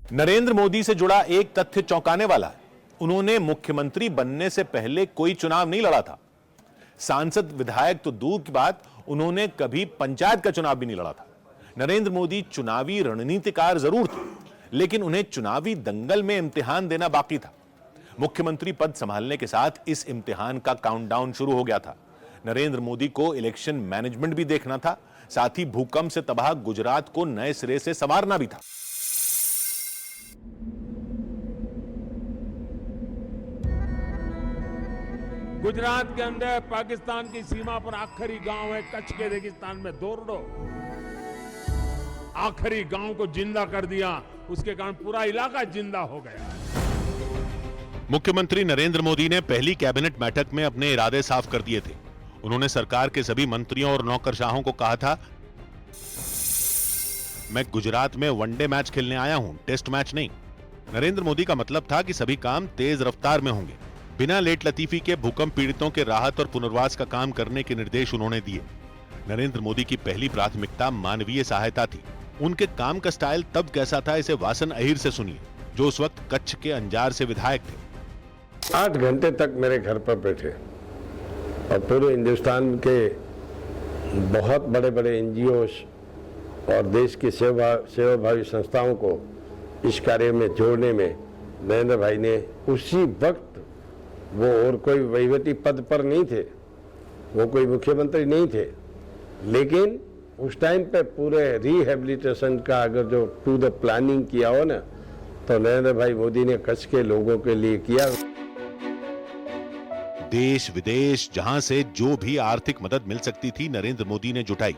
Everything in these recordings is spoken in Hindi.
नरेंद्र मोदी से जुड़ा एक तथ्य चौंकाने वाला है। उन्होंने मुख्यमंत्री बनने से पहले कोई चुनाव नहीं लड़ा था। सांसद विधायक तो दूर की बात, उन्होंने कभी पंचायत का चुनाव भी नहीं लड़ा था। नरेंद्र मोदी चुनावी रणनीतिकार जरूर थे, लेकिन उन्हें चुनावी दंगल में इम्तिहान देना बाकी था। मुख्यमंत्री पद संभालने के साथ इस इम्तिहान का काउंटडाउन शुरू हो गया था। नरेंद्र मोदी को इलेक्शन मैनेजमेंट भी देखना था, साथ ही भूकंप से तबाह गुजरात को नए सिरे से संवारना भी था। गुजरात के अंदर पाकिस्तान की सीमा पर आखिरी गांव है कच्छ के रेगिस्तान में दोरडो। आखिरी गांव को जिंदा कर दिया, उसके कारण पूरा इलाका जिंदा हो गया। मुख्यमंत्री नरेंद्र मोदी ने पहली कैबिनेट बैठक में अपने इरादे साफ कर दिए थे। उन्होंने सरकार के सभी मंत्रियों और नौकरशाहों को कहा था, मैं गुजरात में वनडे मैच खेलने आया हूं, टेस्ट मैच नहीं। नरेंद्र मोदी का मतलब था कि सभी काम तेज रफ्तार में होंगे। बिना लेट लतीफी के भूकंप पीड़ितों के राहत और पुनर्वास का काम करने के निर्देश उन्होंने दिए। नरेंद्र मोदी की पहली प्राथमिकता मानवीय सहायता थी। उनके काम का स्टाइल तब कैसा था, इसे वासन अहिर से सुनिए, जो उस वक्त कच्छ के अंजार से विधायक थे। 8 घंटे तक मेरे घर पर बैठे और पूरे हिंदुस्तान के बहुत बड़े बड़े एनजीओस और देश की सेवाभावी संस्थाओं को इस कार्य में जोड़ने में नरेंद्र भाई ने उसी वक्त, वो और कोई वहीवटी पद पर नहीं थे, वो कोई मुख्यमंत्री नहीं थे, लेकिन उस टाइम पे पूरे रिहेबिलिटेशन का अगर जो टू द प्लानिंग किया हो ना, तो नरेंद्र भाई मोदी ने कच्छ के लोगों के लिए किया। देश विदेश जहां से जो भी आर्थिक मदद मिल सकती थी, नरेंद्र मोदी ने जुटाई।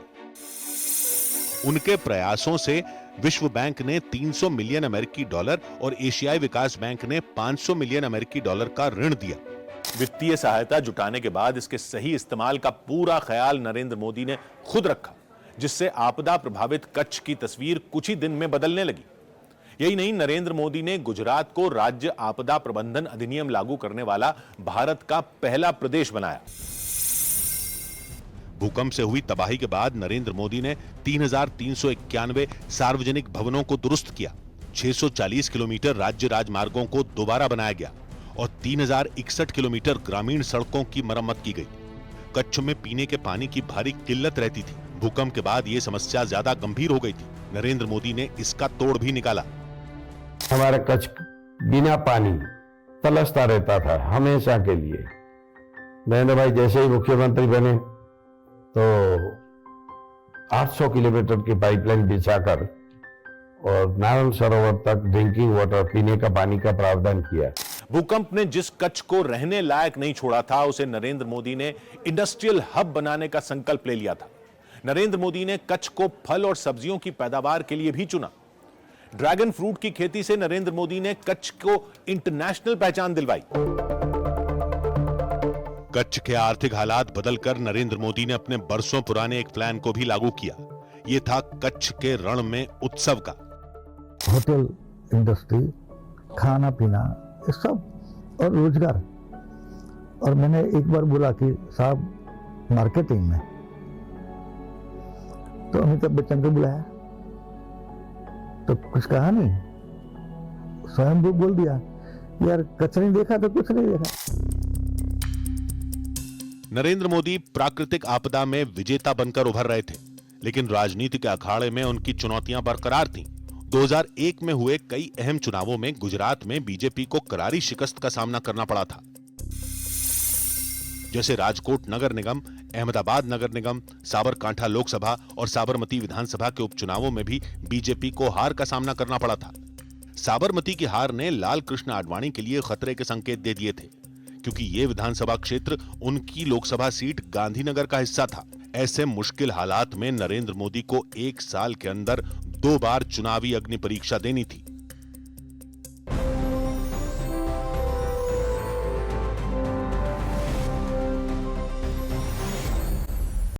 उनके प्रयासों से विश्व बैंक ने 300 मिलियन अमेरिकी डॉलर और एशियाई विकास बैंक ने 500 मिलियन अमेरिकी डॉलर का ऋण दिया। वित्तीय सहायता जुटाने के बाद इसके सही इस्तेमाल का पूरा ख्याल नरेंद्र मोदी ने खुद रखा, जिससे आपदा प्रभावित कच्छ की तस्वीर कुछ ही दिन में बदलने लगी। यही नहीं, नरेंद्र मोदी ने गुजरात को राज्य आपदा प्रबंधन अधिनियम लागू करने वाला भारत का पहला प्रदेश बनाया। भूकंप से हुई तबाही के बाद नरेंद्र मोदी ने 3,391 सार्वजनिक भवनों को दुरुस्त किया, 640 किलोमीटर राज्य राजमार्गों को दोबारा बनाया गया और 3,061 किलोमीटर ग्रामीण सड़कों की मरम्मत की गई। कच्छ में पीने के पानी की भारी किल्लत रहती थी। भूकंप के बाद ये समस्या ज्यादा गंभीर हो गई थी। नरेंद्र मोदी ने इसका तोड़ भी निकाला। हमारा कच्छ बिना पानी तलसता रहता था हमेशा के लिए। नरेंद्र भाई जैसे ही मुख्यमंत्री बने तो 800 किलोमीटर की पाइपलाइन बिछाकर और नारायण सरोवर तक ड्रिंकिंग वाटर, पीने का पानी का प्रावधान किया। भूकंप ने जिस कच्छ को रहने लायक नहीं छोड़ा था, उसे नरेंद्र मोदी ने इंडस्ट्रियल हब बनाने का संकल्प ले लिया था। नरेंद्र मोदी ने कच्छ को फल और सब्जियों की पैदावार के लिए भी चुना। ड्रैगन फ्रूट की खेती से नरेंद्र मोदी ने कच्छ को इंटरनेशनल पहचान दिलवाई। कच्छ के आर्थिक हालात बदलकर नरेंद्र मोदी ने अपने बरसों पुराने एक प्लान को भी लागू किया। यह था कच्छ के रण में उत्सव का। होटल इंडस्ट्री, खाना पीना, ये सब और रोजगार। और मैंने एक बार बोला कि साहब मार्केटिंग में, तो अमिताभ बच्चन को बुलाया तो कुछ कहा नहीं, स्वयं वो बोल दिया, यार कच्छ नहीं देखा तो कुछ नहीं देखा। नरेंद्र मोदी प्राकृतिक आपदा में विजेता बनकर उभर रहे थे, लेकिन राजनीति के अखाड़े में उनकी चुनौतियां बरकरार थीं। 2001 में हुए कई अहम चुनावों में गुजरात में बीजेपी को करारी शिकस्त का सामना करना पड़ा था। जैसे राजकोट नगर निगम, अहमदाबाद नगर निगम, साबरकांठा लोकसभा और साबरमती विधानसभा के उपचुनावों में भी बीजेपी को हार का सामना करना पड़ा था। साबरमती की हार ने लाल कृष्ण आडवाणी के लिए खतरे के संकेत दे दिए थे, क्योंकि ये विधानसभा क्षेत्र उनकी लोकसभा सीट गांधीनगर का हिस्सा था। ऐसे मुश्किल हालात में नरेंद्र मोदी को 1 साल के अंदर 2 बार चुनावी अग्नि परीक्षा देनी थी।